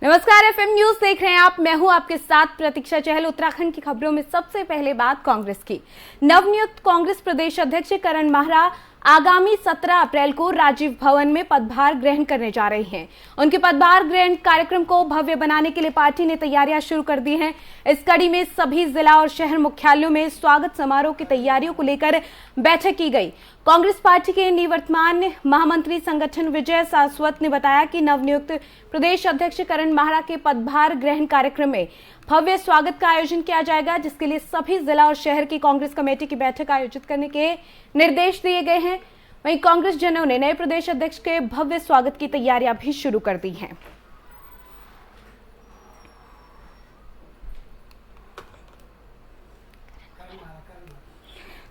नमस्कार, FM news देख रहे हैं आप। मैं हूं आपके साथ प्रतीक्षा चहल। उत्तराखंड की खबरों में सबसे पहले बात कांग्रेस की। नवनियुक्त कांग्रेस प्रदेश अध्यक्ष करण माहरा आगामी 17 अप्रैल को राजीव भवन में पदभार ग्रहण करने जा रहे हैं। उनके पदभार ग्रहण कार्यक्रम को भव्य बनाने के लिए पार्टी ने तैयारियां शुरू कर दी हैं। इस कड़ी में सभी जिला और शहर मुख्यालयों में स्वागत समारोह की तैयारियों को लेकर बैठक की गई। कांग्रेस पार्टी के निवर्तमान महामंत्री संगठन विजय शाश्वत ने बताया कि नवनियुक्त प्रदेश अध्यक्ष करण माहरा के पदभार ग्रहण कार्यक्रम में भव्य स्वागत का आयोजन किया जाएगा, जिसके लिए सभी जिला और शहर की कांग्रेस कमेटी की बैठक आयोजित करने के निर्देश दिए गए हैं। वहीं कांग्रेस जनों ने नए प्रदेश अध्यक्ष के भव्य स्वागत की तैयारियां भी शुरू कर दी हैं।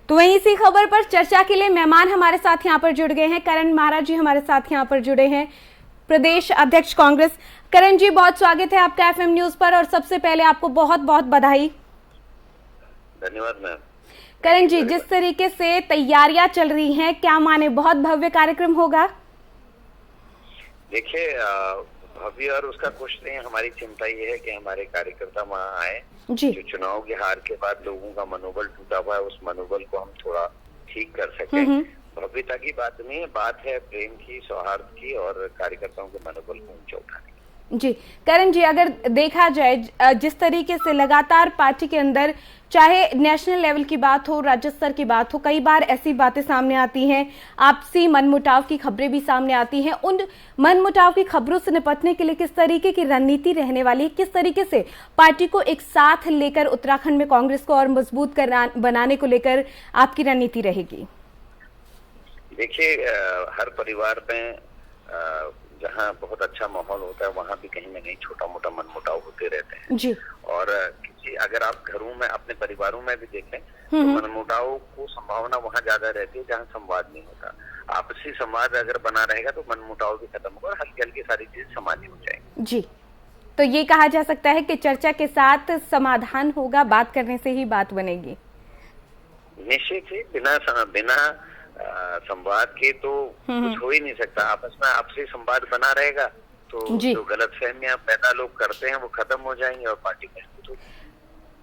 तो वहीं इसी खबर पर चर्चा के लिए मेहमान हमारे साथ यहाँ पर जुड़ गए हैं। करण माहरा जी हमारे साथ यहाँ पर जुड़े हैं, प्रदेश अध्यक्ष कांग्रेस। करण जी, बहुत स्वागत है आपका एफएम न्यूज पर और सबसे पहले आपको बहुत बहुत बधाई। धन्यवाद मैम। करण जी, जिस तरीके से तैयारियां चल रही हैं, क्या माने बहुत भव्य कार्यक्रम होगा? देखिए, भव्य और उसका कुछ नहीं, हमारी चिंता ये है कि हमारे कार्यकर्ता वहाँ आए जी। जो चुनाव की हार के बाद लोगों का मनोबल टूटा हुआ है, उस मनोबल को हम थोड़ा ठीक कर सके। भव्यता की बात नहीं है, बात है प्रेम की, सौहार्द की और कार्यकर्ताओं के मनोबल को ऊंचा उठाने की। जी करण जी, अगर देखा जाए जिस तरीके से लगातार पार्टी के अंदर चाहे नेशनल लेवल की बात हो, राज्य स्तर की बात हो, कई बार ऐसी बातें सामने आती हैं, आपसी मनमुटाव की खबरें भी सामने आती हैं। उन मनमुटाव की खबरों से निपटने के लिए किस तरीके की रणनीति रहने वाली है? किस तरीके से पार्टी को एक साथ लेकर उत्तराखंड में कांग्रेस को और मजबूत बनाने को लेकर आपकी रणनीति रहेगी? देखिए, हर परिवार में जहाँ बहुत अच्छा माहौल होता है वहाँ भी कहीं ना कहीं छोटा मोटा मनमुटाव होते रहते हैं जी। और अगर आप घरों में अपने परिवारों में भी देखें तो मनमुटाव को संभावना वहाँ ज्यादा रहती है जहाँ संवाद नहीं होता। आपसी संवाद अगर बना रहेगा तो मनमुटाव भी खत्म होगा और हल्की हल्की सारी चीजें समाधि हो जाएंगी। जी, तो ये कहा जा सकता है कि चर्चा के साथ समाधान होगा, बात करने से ही बात बनेगी। निश्चित ही बिना संवाद के तो कुछ हो ही नहीं सकता। आपस में आपसी संवाद बना रहेगा तो जो गलतफहमियां पैदा लोग करते हैं वो खत्म हो जाएंगी और पार्टी मजबूत होगी।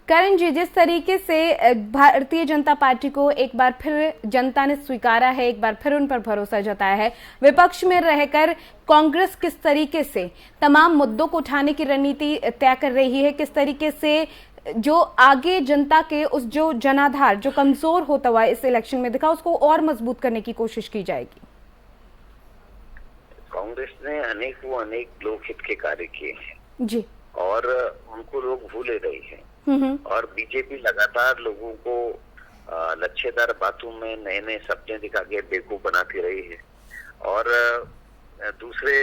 करण जी, जिस तरीके से भारतीय जनता पार्टी को एक बार फिर जनता ने स्वीकारा है, एक बार फिर उन पर भरोसा जताया है, विपक्ष में रहकर कांग्रेस किस तरीके से तमाम मुद्दों को उठाने की रणनीति तय कर रही है? किस तरीके से जो आगे जनता के उस जो जनाधार जो कमजोर होता हुआ इस इलेक्शन में दिखा, उसको और मजबूत करने की कोशिश की जाएगी? कांग्रेस ने अनेक लोकहित के कार्य किए हैं जी, और उनको लोग भूले रहे हैं और बीजेपी लगातार लोगों को लच्छेदार बातों में नए नए सपने दिखा के बेवकूफ बनाती रही है और दूसरे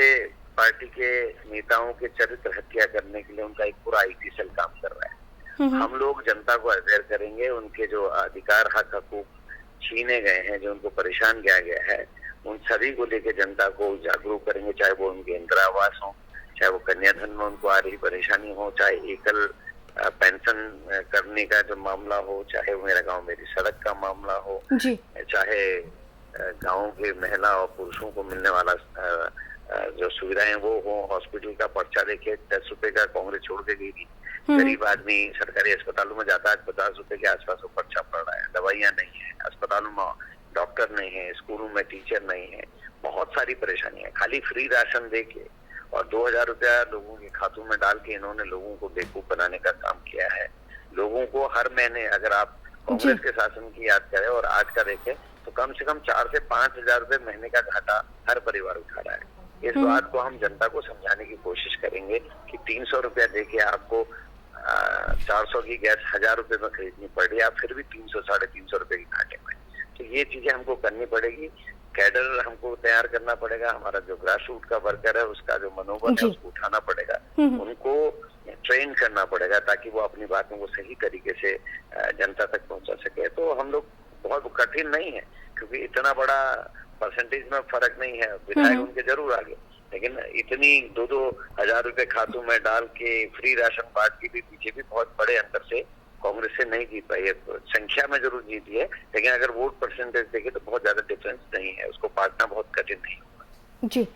पार्टी के नेताओं के चरित्र हत्या करने के लिए उनका एक पूरा आईटी सेल काम कर रहा है। हम लोग जनता को अवेयर करेंगे, उनके जो अधिकार हक हकूक छीने गए हैं, जो उनको परेशान किया गया है, उन सभी को लेकर जनता को जागरूक करेंगे। चाहे वो उनके इंदिरा आवास हो, चाहे वो कन्याधन में उनको आ रही परेशानी हो, चाहे एकल पेंशन करने का जो मामला हो, चाहे वो मेरा गांव मेरी सड़क का मामला हो, चाहे गांव के महिला और पुरुषों को मिलने वाला जो सुविधाएं वो हो। हॉस्पिटल का पर्चा देखे 10 रुपए का कांग्रेस छोड़ के गई थी। गरीब आदमी सरकारी अस्पतालों में जाता है, 50 रुपए के आसपास वो पर्चा पड़ रहा है। दवाइयां नहीं है, अस्पतालों में डॉक्टर नहीं है, स्कूलों में टीचर नहीं है, बहुत सारी परेशानियां। खाली फ्री राशन दे के और 2000 रुपया लोगों के खातों में डाल के इन्होंने लोगों को बेवकूफ बनाने का काम किया है। लोगों को हर महीने, अगर आप कांग्रेस के शासन की याद करें और आज का देखें, तो कम से कम 4 से 5 हजार रुपए महीने का घाटा हर परिवार उठा रहा है। इस बात को हम जनता को समझाने की कोशिश करेंगे कि 300 रुपया देके आपको 400 की गैस 1000 रुपए में खरीदनी पड़ रही है, आप फिर भी 300 साढ़े 300 रुपए की घाटे में। तो ये चीजें हमको करनी पड़ेगी। कैडर हमको तैयार करना पड़ेगा, हमारा जो ग्रास रूट का वर्कर है उसका जो मनोबल है उसको उठाना पड़ेगा, उनको ट्रेन करना पड़ेगा ताकि वो अपनी बातों को सही तरीके से जनता तक पहुंचा सके। तो हम लोग बहुत कठिन नहीं है क्योंकि इतना बड़ा परसेंटेज में फर्क नहीं है। विधायक उनके जरूर आगे, लेकिन इतनी 2-2 हजार रुपए खातों में डाल के फ्री राशन बांट के भी पीछे भी बहुत बड़े अंतर से कांग्रेस से नहीं जीत पाई है। संख्या में जरूर जीती है, लेकिन अगर वोट परसेंटेज देखे तो बहुत ज्यादा डिफरेंस नहीं है, उसको पाटना बहुत कठिन नहीं होगा। जी,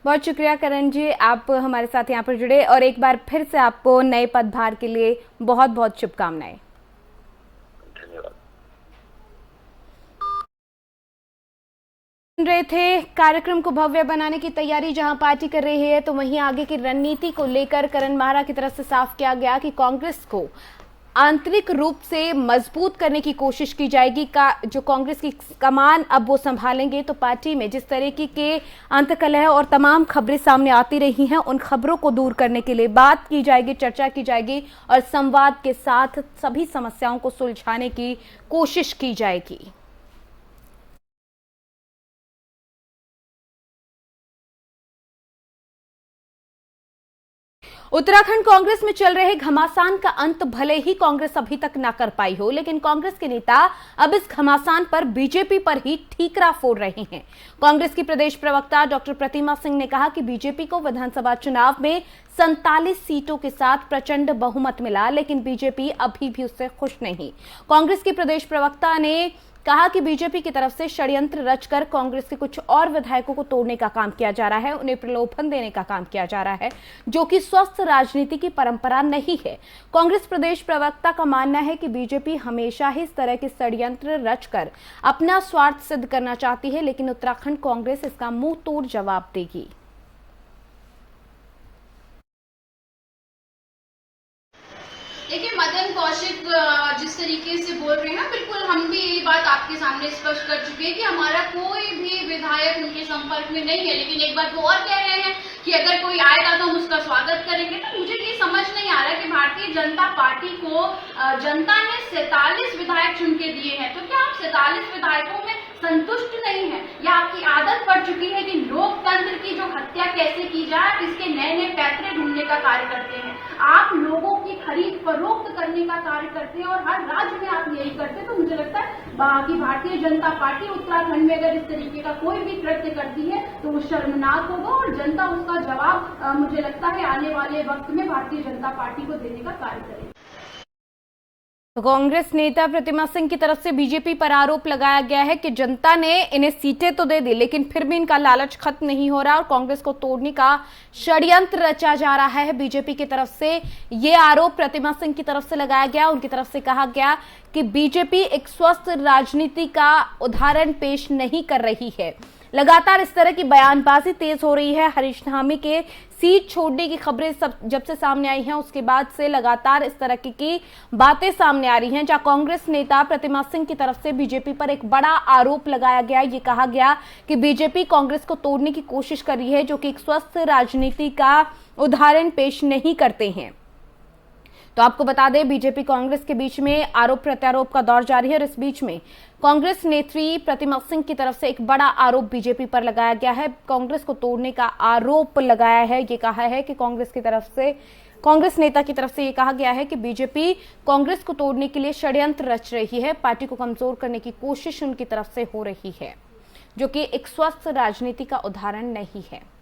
बहुत शुक्रिया करण जी, आप हमारे साथ यहाँ पर जुड़े और एक बार फिर से आपको नए पदभार के लिए बहुत बहुत शुभकामनाएं। धन्यवाद। सुन रहे थे कार्यक्रम को भव्य बनाने की तैयारी जहां पार्टी कर रही है, तो वहीं आगे की रणनीति को लेकर करण माहरा की तरफ से साफ किया गया कि कांग्रेस को आंतरिक रूप से मजबूत करने की कोशिश की जाएगी। का जो कांग्रेस की कमान अब वो संभालेंगे, तो पार्टी में जिस तरीके के अंतकलह और तमाम खबरें सामने आती रही हैं, उन खबरों को दूर करने के लिए बात की जाएगी, चर्चा की जाएगी और संवाद के साथ सभी समस्याओं को सुलझाने की कोशिश की जाएगी। उत्तराखंड कांग्रेस में चल रहे घमासान का अंत भले ही कांग्रेस अभी तक ना कर पाई हो, लेकिन कांग्रेस के नेता अब इस घमासान पर बीजेपी पर ही ठीकरा फोड़ रहे हैं। कांग्रेस की प्रदेश प्रवक्ता डॉक्टर प्रतिमा सिंह ने कहा कि बीजेपी को विधानसभा चुनाव में 47 सीटों के साथ प्रचंड बहुमत मिला, लेकिन बीजेपी अभी भी उससे खुश नहीं। कांग्रेस की प्रदेश प्रवक्ता ने कहा कि बीजेपी की तरफ से षड्यंत्र रचकर कांग्रेस के कुछ और विधायकों को तोड़ने का काम किया जा रहा है, उन्हें प्रलोभन देने का काम किया जा रहा है, जो कि स्वस्थ राजनीति की परंपरा नहीं है। कांग्रेस प्रदेश प्रवक्ता का मानना है कि बीजेपी हमेशा ही इस तरह के षड्यंत्र रचकर अपना स्वार्थ सिद्ध करना चाहती है, लेकिन उत्तराखंड कांग्रेस इसका मुंह तोड़ जवाब देगी। देखिए, मदन कौशिक जिस तरीके से बोल रहे हैं ना, बिल्कुल हम भी यही बात आपके सामने स्पष्ट कर चुके हैं कि हमारा कोई भी विधायक उनके संपर्क में नहीं है। लेकिन एक बात वो और कह रहे हैं कि अगर कोई आएगा तो हम उसका स्वागत करेंगे। तो मुझे ये समझ नहीं आ रहा कि भारतीय जनता पार्टी को जनता ने 47 विधायक चुन के दिए हैं, तो क्या आप 47 विधायकों में संतुष्ट नहीं है, या आपकी आदत पड़ चुकी है कि लोकतंत्र की जो हत्या कैसे की जाए इसके नए नए पैतरे ढूंढने का कार्य करते हैं। आप लोगों की खरीद फरोख्त करने का कार्य करते हैं और हर राज्य में आप यही करते हैं। तो मुझे लगता है कि भारतीय जनता पार्टी उत्तराखंड में अगर इस तरीके का कोई भी कृत्य करती है तो वो शर्मनाक होगा और जनता उसका जवाब मुझे लगता है आने वाले वक्त में भारतीय जनता पार्टी को देने का कार्य करेगी। कांग्रेस नेता प्रतिमा सिंह की तरफ से बीजेपी पर आरोप लगाया गया है कि जनता ने इन्हें सीटें तो दे दी, लेकिन फिर भी इनका लालच खत्म नहीं हो रहा और कांग्रेस को तोड़ने का षड्यंत्र रचा जा रहा है। बीजेपी की तरफ से ये आरोप प्रतिमा सिंह की तरफ से लगाया गया। उनकी तरफ से कहा गया कि बीजेपी एक स्वस्थ राजनीति का उदाहरण पेश नहीं कर रही है। लगातार इस तरह की बयानबाजी तेज हो रही है। हरीश धामी के सीट छोड़ने की खबरें जब से सामने आई हैं, उसके बाद से लगातार इस तरह की बातें सामने आ रही हैं, जहां कांग्रेस नेता प्रतिमा सिंह की तरफ से बीजेपी पर एक बड़ा आरोप लगाया गया। ये कहा गया कि बीजेपी कांग्रेस को तोड़ने की कोशिश कर रही है, जो कि एक स्वस्थ राजनीति का उदाहरण पेश नहीं करते हैं। तो आपको बता दें, बीजेपी कांग्रेस के बीच में आरोप प्रत्यारोप का दौर जारी है और इस बीच में कांग्रेस नेत्री प्रतिमा सिंह की तरफ से एक बड़ा आरोप बीजेपी पर लगाया गया है। कांग्रेस को तोड़ने का आरोप लगाया है। ये कहा है कि कांग्रेस नेता की तरफ से ये कहा गया है कि बीजेपी कांग्रेस को तोड़ने के लिए षड्यंत्र रच रही है, पार्टी को कमजोर करने की कोशिश उनकी तरफ से हो रही है, जो कि एक स्वस्थ राजनीति का उदाहरण नहीं है।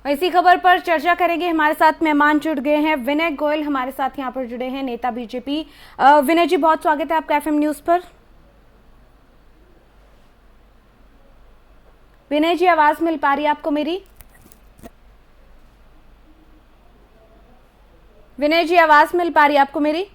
इसी खबर पर चर्चा करेंगे। हमारे साथ मेहमान जुड़ गए हैं। विनय गोयल हमारे साथ यहाँ पर जुड़े हैं, नेता बीजेपी। विनय जी, बहुत स्वागत है आपका एफएम न्यूज पर। विनय जी, आवाज मिल पा रही है आपको मेरी? विनय जी, आवाज मिल पा रही है आपको मेरी?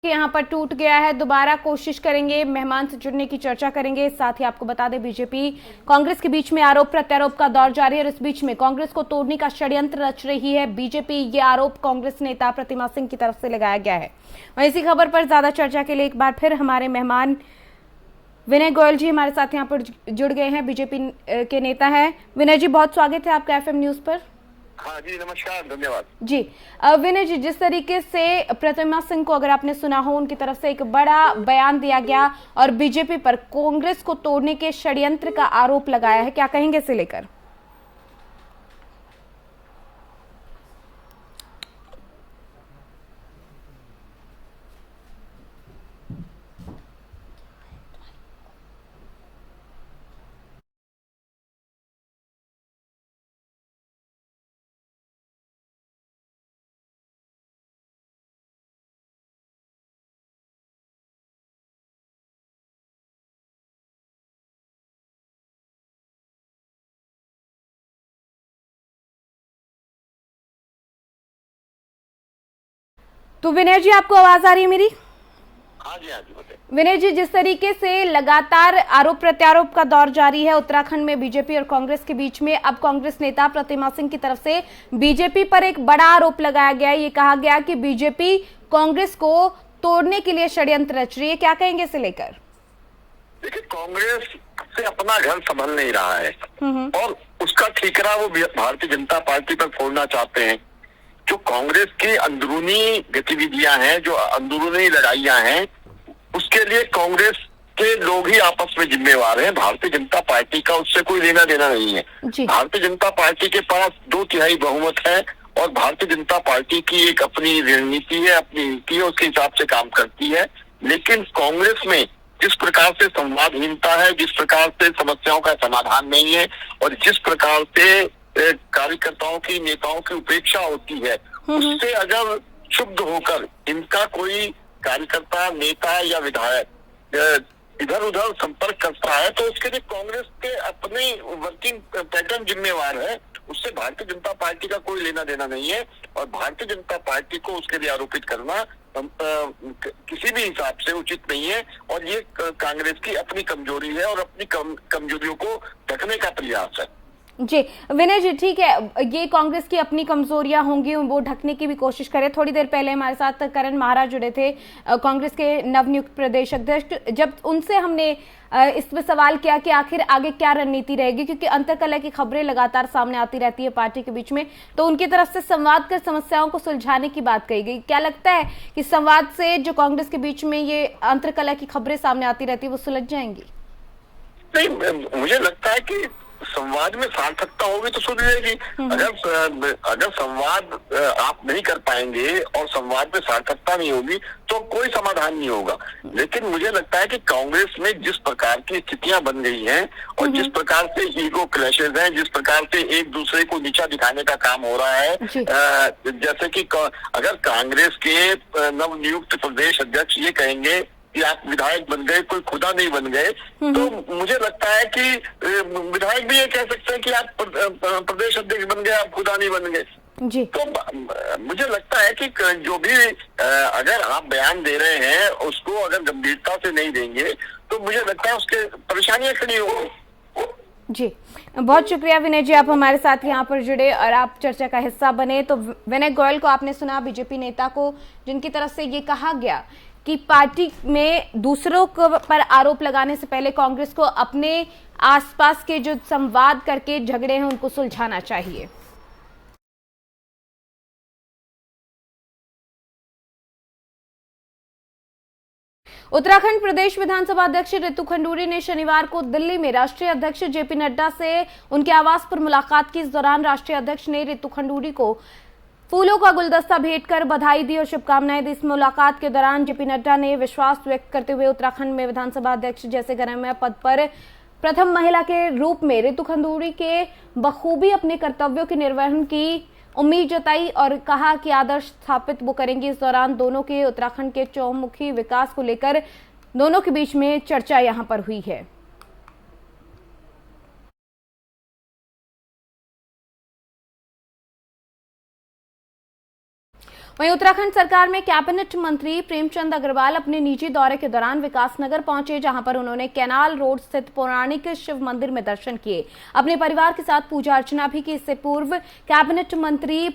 कि यहाँ पर टूट गया है। दोबारा कोशिश करेंगे, मेहमान से जुड़ने की चर्चा करेंगे। साथ ही आपको बता दें, बीजेपी कांग्रेस के बीच में आरोप प्रत्यारोप का दौर जारी है और इस बीच में कांग्रेस को तोड़ने का षड्यंत्र रच रही है बीजेपी। ये आरोप कांग्रेस नेता प्रतिमा सिंह की तरफ से लगाया गया है। वहीं इसी खबर पर ज्यादा चर्चा के लिए एक बार फिर हमारे मेहमान विनय गोयल जी हमारे साथ यहाँ पर जुड़ गए हैं, बीजेपी के नेता है। विनय जी, बहुत स्वागत है आपका एफएम न्यूज पर। हाँ जी, नमस्कार, धन्यवाद जी। विनय जी, जिस तरीके से प्रतिमा सिंह को अगर आपने सुना हो, उनकी तरफ से एक बड़ा बयान दिया गया और बीजेपी पर कांग्रेस को तोड़ने के षड्यंत्र का आरोप लगाया है, क्या कहेंगे इसे लेकर? तो विनय जी, आपको आवाज आ रही है मेरी? हाँ जी, हाँ जी, बताइए। विनय जी, जिस तरीके से लगातार आरोप प्रत्यारोप का दौर जारी है उत्तराखंड में बीजेपी और कांग्रेस के बीच में, अब कांग्रेस नेता प्रतिमा सिंह की तरफ से बीजेपी पर एक बड़ा आरोप लगाया गया है। ये कहा गया कि बीजेपी कांग्रेस को तोड़ने के लिए षड्यंत्र रच रही है, क्या कहेंगे इसे लेकर? देखिए, कांग्रेस से अपना घर संभल नहीं रहा है और उसका ठीकरा वो भारतीय जनता पार्टी पर फोड़ना चाहते हैं। जो कांग्रेस की अंदरूनी गतिविधियां हैं, जो अंदरूनी लड़ाइयां हैं, उसके लिए कांग्रेस के लोग ही आपस में जिम्मेवार हैं। भारतीय जनता पार्टी का उससे कोई लेना देना नहीं है। भारतीय जनता पार्टी के पास 2/3 बहुमत है और भारतीय जनता पार्टी की एक अपनी रणनीति है, अपनी नीति है, उसके हिसाब से काम करती है। लेकिन कांग्रेस में जिस प्रकार से संवादहीनता है, जिस प्रकार से समस्याओं का समाधान नहीं है और जिस प्रकार से कार्यकर्ताओं की, नेताओं की उपेक्षा होती है, उससे अगर क्षुब्ध होकर इनका कोई कार्यकर्ता, नेता या विधायक इधर उधर संपर्क करता है तो उसके लिए कांग्रेस के अपने वर्किंग पैटर्न जिम्मेवार है। उससे भारतीय जनता पार्टी का कोई लेना देना नहीं है और भारतीय जनता पार्टी को उसके लिए आरोपित करना किसी भी हिसाब से उचित नहीं है और ये कांग्रेस की अपनी कमजोरी है और अपनी कमजोरियों को ढकने का प्रयास है। जी विनय जी, ठीक है, ये कांग्रेस की अपनी कमजोरियां होंगी, वो ढकने की भी कोशिश करें। थोड़ी देर पहले हमारे साथ करण माहरा जुड़े थे, कांग्रेस के नवनियुक्त प्रदेश अध्यक्ष। जब उनसे हमने इस पे सवाल किया कि आखिर आगे क्या रणनीति रहेगी, क्योंकि अंतर्कलह की खबरें लगातार सामने आती रहती है पार्टी के बीच में, तो उनकी तरफ से संवाद कर समस्याओं को सुलझाने की बात कही गई। क्या लगता है कि संवाद से जो कांग्रेस के बीच में ये अंतर्कलह की खबरें सामने आती रहती है, वो सुलझ जाएंगी? नहीं, मुझे लगता है कि संवाद में सार्थकता होगी तो सुधरेगी। अगर संवाद आप नहीं कर पाएंगे और संवाद में सार्थकता नहीं होगी तो कोई समाधान नहीं होगा। लेकिन मुझे लगता है कि कांग्रेस में जिस प्रकार की स्थितियां बन गई हैं और जिस प्रकार से ईगो क्लैशेज हैं, जिस प्रकार से एक दूसरे को नीचा दिखाने का काम हो रहा है, जैसे कि अगर कांग्रेस के नवनियुक्त प्रदेश अध्यक्ष ये कहेंगे कि आप विधायक बन गए, कोई खुदा नहीं बन गए, तो मुझे लगता है कि विधायक भी ये कह सकते हैं कि आप प्रदेश अध्यक्ष बन गए, आप खुदा नहीं बन गए जी। तो मुझे लगता है कि जो भी अगर आप बयान दे रहे हैं उसको अगर गंभीरता से नहीं देंगे तो मुझे लगता है उसके परेशानियां खड़ी होंगी। जी, बहुत शुक्रिया विनय जी, आप हमारे साथ यहाँ पर जुड़े और आप चर्चा का हिस्सा बने। तो विनय गोयल को आपने सुना, बीजेपी नेता को, जिनकी तरफ से ये कहा गया कि पार्टी में दूसरों पर आरोप लगाने से पहले कांग्रेस को अपने आसपास के जो संवाद करके झगड़े हैं उनको सुलझाना चाहिए। उत्तराखंड प्रदेश विधानसभा अध्यक्ष रितु खंडूरी ने शनिवार को दिल्ली में राष्ट्रीय अध्यक्ष जेपी नड्डा से उनके आवास पर मुलाकात की। इस दौरान राष्ट्रीय अध्यक्ष ने रितु खंडूरी को फूलों का गुलदस्ता भेंट कर बधाई दी और शुभकामनाएं दी। इस मुलाकात के दौरान जेपी नड्डा ने विश्वास व्यक्त करते हुए उत्तराखंड में विधानसभा अध्यक्ष जैसे गणमान्य पद पर प्रथम महिला के रूप में रितु खंडूरी के बखूबी अपने कर्तव्यों के निर्वहन की उम्मीद जताई और कहा कि आदर्श स्थापित वो करेंगी। इस दौरान दोनों के उत्तराखंड के चौमुखी विकास को लेकर दोनों के बीच में चर्चा यहां पर हुई है। वहीं उत्तराखंड सरकार में कैबिनेट मंत्री प्रेमचंद अग्रवाल अपने निजी दौरे के दौरान विकासनगर पहुंचे, जहां पर उन्होंने कैनाल रोड स्थित पौराणिक शिव मंदिर में दर्शन किए। अपने परिवार के साथ पूजा अर्चना भी की। इससे पूर्व कैबिनेट मंत्री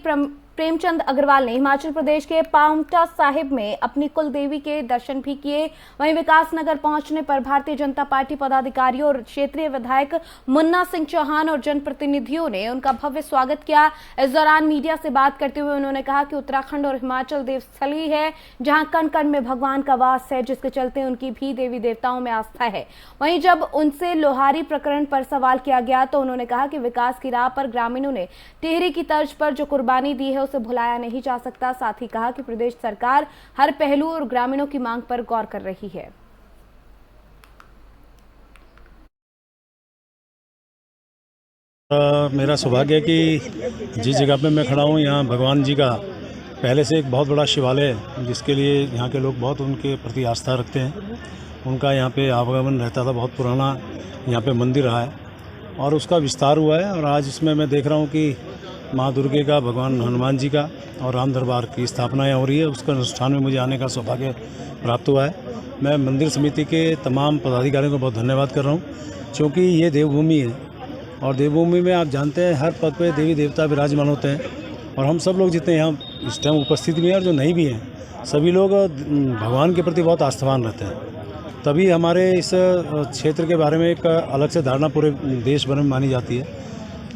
प्रेमचंद अग्रवाल ने हिमाचल प्रदेश के पांवटा साहिब में अपनी कुल देवी के दर्शन भी किए। वहीं विकासनगर पहुंचने पर भारतीय जनता पार्टी पदाधिकारियों और क्षेत्रीय विधायक मुन्ना सिंह चौहान और जनप्रतिनिधियों ने उनका भव्य स्वागत किया। इस दौरान मीडिया से बात करते हुए उन्होंने कहा कि उत्तराखंड और हिमाचल देवस्थली है, जहां कण कण में भगवान का वास है, जिसके चलते उनकी भी देवी देवताओं में आस्था है। वहीं जब उनसे लोहारी प्रकरण पर सवाल किया गया तो उन्होंने कहा कि विकास की राह पर ग्रामीणों ने टिहरी की तर्ज पर जो कुर्बानी दी है उसे भुलाया नहीं जा सकता। साथ ही कहा कि प्रदेश सरकार हर पहलू और ग्रामीणों की मांग पर गौर कर रही है। मेरा सौभाग्य है कि जिस जगह पे मैं खड़ा हूँ यहाँ भगवान जी का पहले से एक बहुत बड़ा शिवालय है, जिसके लिए यहाँ के लोग बहुत उनके प्रति आस्था रखते हैं। उनका यहाँ पे आवागमन रहता था, बहुत पुराना यहाँ पे मंदिर रहा है और उसका विस्तार हुआ है। और आज इसमें मैं देख रहा हूँ कि माँ दुर्गे का, भगवान हनुमान जी का और राम दरबार की स्थापना हो रही है। उसका अनुष्ठान में मुझे आने का सौभाग्य प्राप्त हुआ है। मैं मंदिर समिति के तमाम पदाधिकारियों को बहुत धन्यवाद कर रहा हूँ, क्योंकि ये देवभूमि है और देवभूमि में आप जानते हैं हर पद पे देवी देवता विराजमान होते हैं। और हम सब लोग जितने यहाँ इस टाइम उपस्थित भी हैं और जो नहीं भी हैं, सभी लोग भगवान के प्रति बहुत आस्थावान रहते हैं। तभी हमारे इस क्षेत्र के बारे में एक अलग से धारणा पूरे देश भर में मानी जाती है।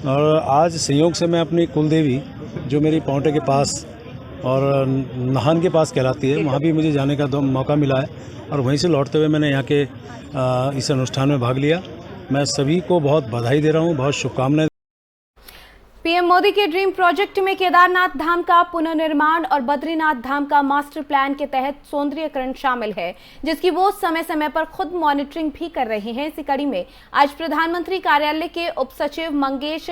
और आज संयोग से मैं अपनी कुल देवी, जो मेरी पांवटे के पास और नाहन के पास कहलाती है, वहाँ भी मुझे जाने का मौका मिला है और वहीं से लौटते हुए मैंने यहाँ के इस अनुष्ठान में भाग लिया। मैं सभी को बहुत बधाई दे रहा हूँ, बहुत शुभकामनाएं। पीएम मोदी के ड्रीम प्रोजेक्ट में केदारनाथ धाम का पुनर्निर्माण और बद्रीनाथ धाम का मास्टर प्लान के तहत सौंदर्यीकरण शामिल है, जिसकी वो समय समय पर खुद मॉनिटरिंग भी कर रहे हैं। इसी कड़ी में आज प्रधानमंत्री कार्यालय के उप सचिव मंगेश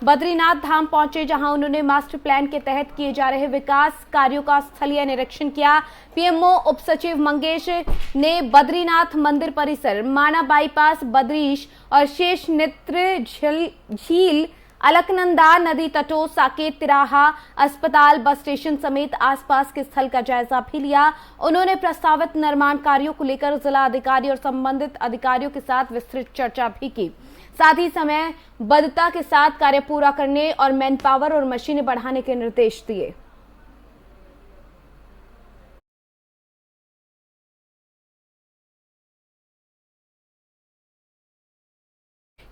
बद्रीनाथ धाम पहुंचे, जहां उन्होंने मास्टर प्लान के तहत किए जा रहे विकास कार्यों का स्थलीय निरीक्षण किया। पीएमओ उप सचिव मंगेश ने बद्रीनाथ मंदिर परिसर, माना बाईपास, बद्रीश और शेष नेत्र झील, अलकनंदा नदी तटों, साकेत तिराहा, अस्पताल, बस स्टेशन समेत आसपास के स्थल का जायजा भी लिया। उन्होंने प्रस्तावित निर्माण कार्यों को लेकर जिला अधिकारी और संबंधित अधिकारियों के साथ विस्तृत चर्चा भी की। साथ ही समयबद्धता के साथ कार्य पूरा करने और मैन पावर और मशीनें बढ़ाने के निर्देश दिए।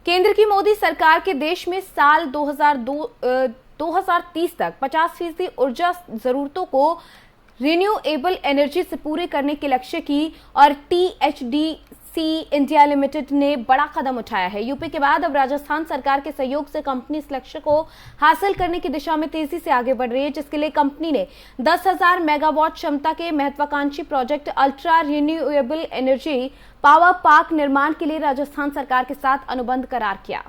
केंद्र की मोदी सरकार के देश में साल 2030 तक 50% ऊर्जा जरूरतों को रिन्यूएबल एनर्जी से पूरे करने के लक्ष्य की और THDC इंडिया लिमिटेड ने बड़ा कदम उठाया है। यूपी के बाद अब राजस्थान सरकार के सहयोग से कंपनी इस लक्ष्य को हासिल करने की दिशा में तेजी से आगे बढ़ रही है, जिसके लिए कंपनी ने 10,000 मेगावाट क्षमता के महत्वाकांक्षी project ultra renewable energy power park निर्माण के लिए राजस्थान सरकार के साथ अनुबंध करार किया।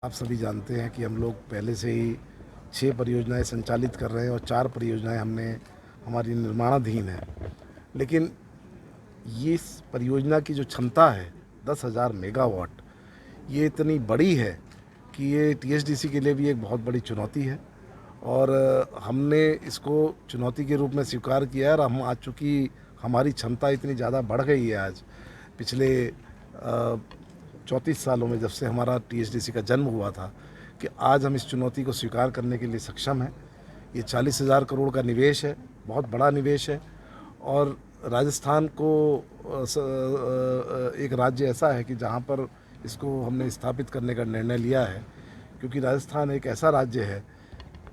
आप सभी जानते हैं कि हम लोग पहले से ही 6 परियोजनाएं संचालित कर रहे हैं और 4 परियोजनाएं हमारी निर्माणाधीन है। लेकिन ये इस परियोजना की जो क्षमता है 10,000 मेगावाट, ये इतनी बड़ी है कि ये THDC के लिए भी एक बहुत बड़ी चुनौती है और हमने इसको चुनौती के रूप में स्वीकार किया है। और हम आज चूँकि हमारी क्षमता इतनी ज़्यादा बढ़ गई है, आज पिछले 34 सालों में जब से हमारा THDC का जन्म हुआ था, कि आज हम इस चुनौती को स्वीकार करने के लिए सक्षम हैं। ये 40,000 करोड़ का निवेश है, बहुत बड़ा निवेश है। और राजस्थान को एक राज्य ऐसा है कि जहाँ पर इसको हमने स्थापित करने का निर्णय लिया है, क्योंकि राजस्थान एक ऐसा राज्य है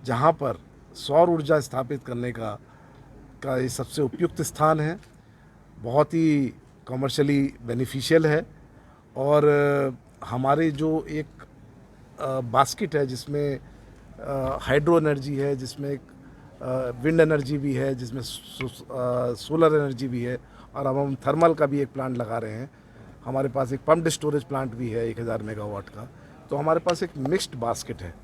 जहाँ पर सौर ऊर्जा स्थापित करने का ये सबसे उपयुक्त स्थान है, बहुत ही कमर्शियली बेनिफिशियल है। और हमारे जो एक बास्केट है, जिसमें हाइड्रो एनर्जी है, जिसमें एक विंड एनर्जी भी है, जिसमें सोलर एनर्जी भी है, और अब हम थर्मल का भी एक प्लांट लगा रहे हैं। हमारे पास एक पम्प्ड स्टोरेज प्लांट भी है 1000 मेगावाट का। तो हमारे पास एक मिक्स्ड बास्केट है।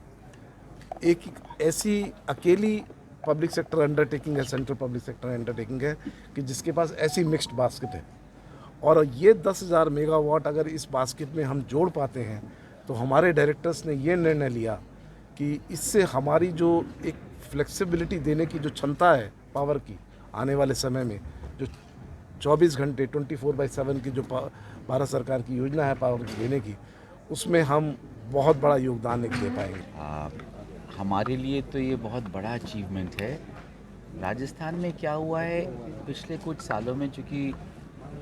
एक ऐसी अकेली पब्लिक सेक्टर अंडरटेकिंग है, सेंट्रल पब्लिक सेक्टर अंडरटेकिंग है, कि जिसके पास ऐसी मिक्स्ड बास्केट है। और ये 10,000 मेगावाट अगर इस बास्केट में हम जोड़ पाते हैं तो हमारे डायरेक्टर्स ने ये निर्णय लिया कि इससे हमारी जो एक फ्लेक्सिबिलिटी देने की जो क्षमता है पावर की आने वाले समय में, जो 24 घंटे 24/7 की जो भारत सरकार की योजना है पावर देने की, उसमें हम बहुत बड़ा योगदान दे पाएंगे। हमारे लिए तो ये बहुत बड़ा अचीवमेंट है। राजस्थान में क्या हुआ है पिछले कुछ सालों में, चूँकि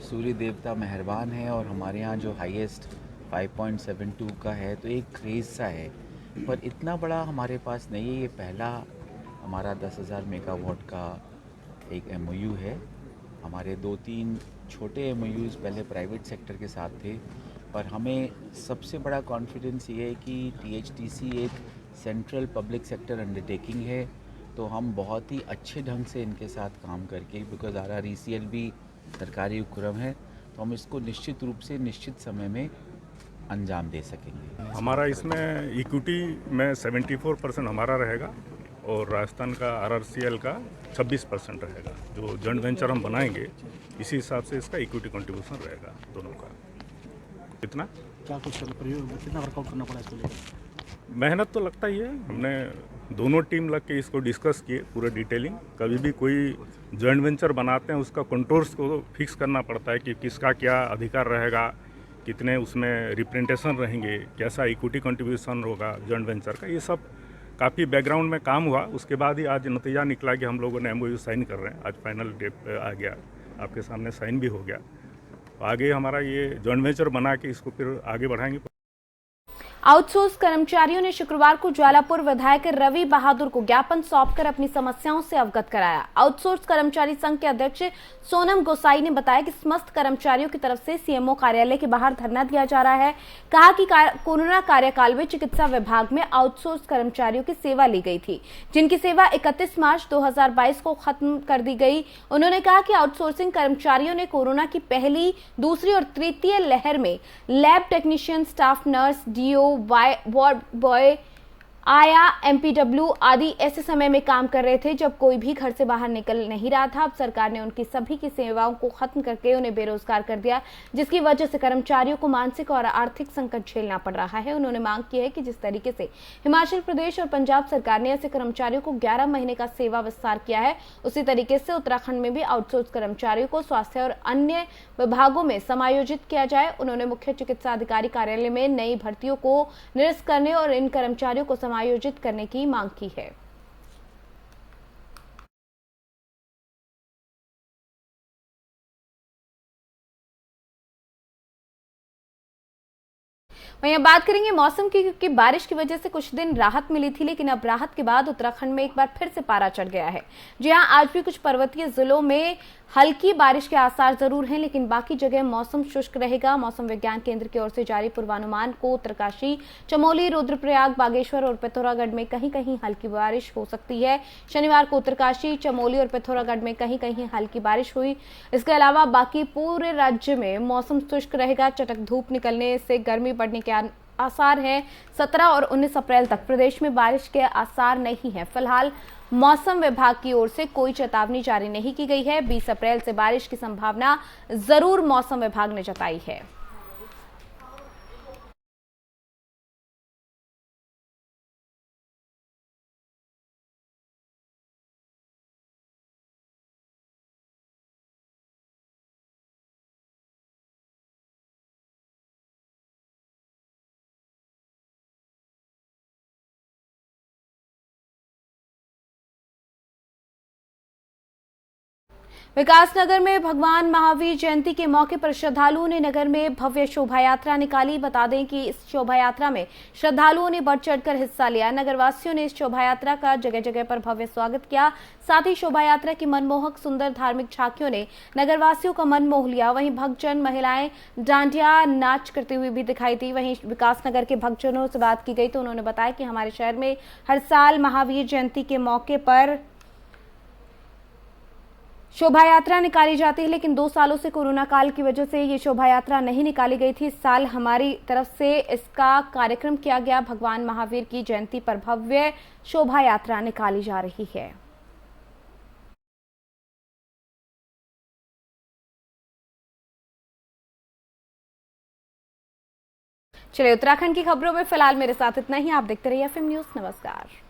सूर्य देवता मेहरबान है और हमारे यहाँ जो हाईएस्ट 5.72 का है, तो एक क्रेज़ सा है, पर इतना बड़ा हमारे पास नहीं है। ये पहला हमारा 10,000 मेगावाट का एक MOU है। हमारे 2-3 छोटे MOUs पहले प्राइवेट सेक्टर के साथ थे, पर हमें सबसे बड़ा कॉन्फिडेंस ये है कि THDC एक सेंट्रल पब्लिक सेक्टर अंडरटेकिंग है, तो हम बहुत ही अच्छे ढंग से इनके साथ काम करके, बिकॉज RRECL भी सरकारी उपक्रम है, तो हम इसको निश्चित रूप से निश्चित समय में अंजाम दे सकेंगे। हमारा इसमें इक्विटी में 74% हमारा रहेगा और राजस्थान का RRCL का 26% रहेगा। जो जॉइंट वेंचर हम बनाएंगे इसी हिसाब से इसका इक्विटी कंट्रीब्यूशन रहेगा दोनों का। कितना कितना वर्कआउट करना पड़ा इसको लेकर? मेहनत तो लगता ही है। हमने दोनों टीम लग के इसको डिस्कस किए पूरा डिटेलिंग। कभी भी कोई जॉइंट वेंचर बनाते हैं उसका कंटोर्स को फिक्स करना पड़ता है कि किसका क्या अधिकार रहेगा, कितने उसमें रिप्रेजेंटेशन रहेंगे, कैसा इक्विटी कंट्रीब्यूशन होगा जॉइंट वेंचर का। ये सब काफ़ी बैकग्राउंड में काम हुआ। उसके बाद ही आज नतीजा निकला कि हम लोगों ने MOU साइन कर रहे हैं। आज फाइनल डेट पे आ गया, आपके सामने साइन भी हो गया। आगे हमारा ये जॉइंट वेंचर बना के इसको फिर आगे बढ़ाएंगे। आउटसोर्स कर्मचारियों ने शुक्रवार को ज्वालापुर विधायक रवि बहादुर को ज्ञापन सौंपकर अपनी समस्याओं से अवगत कराया। आउटसोर्स कर्मचारी संघ के अध्यक्ष सोनम गोसाई ने बताया कि समस्त कर्मचारियों की तरफ से CMO कार्यालय के बाहर धरना दिया जा रहा है। कहा कि कोरोना कार्यकाल में चिकित्सा विभाग में आउटसोर्स कर्मचारियों की सेवा ली गई थी, जिनकी सेवा 31 मार्च 2022 को खत्म कर दी गई। उन्होंने कहा कि आउटसोर्सिंग कर्मचारियों ने कोरोना की पहली, दूसरी और तृतीय लहर में lab technician, staff nurse, DO, ward boy, आया, MPW आदि ऐसे समय में काम कर रहे थे जब कोई भी घर से बाहर निकल नहीं रहा था। अब सरकार ने उनकी सभी की सेवाओं को खत्म करके उन्हें बेरोजगार कर दिया, जिसकी वजह से कर्मचारियों को मानसिक और आर्थिक संकट झेलना पड़ रहा है। उन्होंने मांग की है कि जिस तरीके से हिमाचल प्रदेश और पंजाब सरकार ने ऐसे कर्मचारियों को 11 महीने का सेवा विस्तार किया है, उसी तरीके से उत्तराखंड में भी आउटसोर्स कर्मचारियों को स्वास्थ्य और अन्य विभागों में समायोजित किया जाए। उन्होंने मुख्य चिकित्सा अधिकारी कार्यालय में नई भर्तियों को निरस्त करने और इन कर्मचारियों को समायोजित करने की मांग की है। वहीं अब बात करेंगे मौसम की, क्योंकि बारिश की वजह से कुछ दिन राहत मिली थी, लेकिन अब राहत के बाद उत्तराखंड में एक बार फिर से पारा चढ़ गया है। जी हां, आज भी कुछ पर्वतीय जिलों में हल्की बारिश के आसार जरूर हैं, लेकिन बाकी जगह मौसम शुष्क रहेगा। मौसम विज्ञान केंद्र की ओर से जारी पूर्वानुमान को उत्तरकाशी, चमोली, रुद्रप्रयाग, बागेश्वर और पिथौरागढ़ में कहीं कहीं हल्की बारिश हो सकती है। शनिवार को उत्तरकाशी, चमोली और पिथौरागढ़ में कहीं कहीं हल्की बारिश हुई। इसके अलावा बाकी पूरे राज्य में मौसम शुष्क रहेगा। चटक धूप निकलने से गर्मी बढ़ने के आसार हैं। 17 और 19 अप्रैल तक प्रदेश में बारिश के आसार नहीं है। फिलहाल मौसम विभाग की ओर से कोई चेतावनी जारी नहीं की गई है। 20 अप्रैल से बारिश की संभावना जरूर मौसम विभाग ने जताई है। विकासनगर में भगवान महावीर जयंती के मौके पर श्रद्धालुओं ने नगर में भव्य शोभा यात्रा निकाली। बता दें कि इस शोभा यात्रा में श्रद्धालुओं ने बढ़ चढ़कर हिस्सा लिया। नगरवासियों ने इस शोभा यात्रा का जगह जगह पर भव्य स्वागत किया। साथ ही शोभा यात्रा की मनमोहक सुंदर धार्मिक झांकियों ने नगरवासियों का मन मोह लिया। वहीं भक्तजन, महिलाएं डांडिया नाच करते हुए भी दिखाई दी। वहीं विकासनगर के भक्तजनों से बात की गई तो उन्होंने बताया कि हमारे शहर में हर साल महावीर जयंती के मौके पर शोभा यात्रा निकाली जाती है, लेकिन 2 सालों से कोरोना काल की वजह से ये शोभा यात्रा नहीं निकाली गई थी। इस साल हमारी तरफ से इसका कार्यक्रम किया गया। भगवान महावीर की जयंती पर भव्य शोभा यात्रा निकाली जा रही है। चलिए उत्तराखंड की खबरों में फिलहाल मेरे साथ इतना ही। आप देखते रहिए FM न्यूज़। नमस्कार।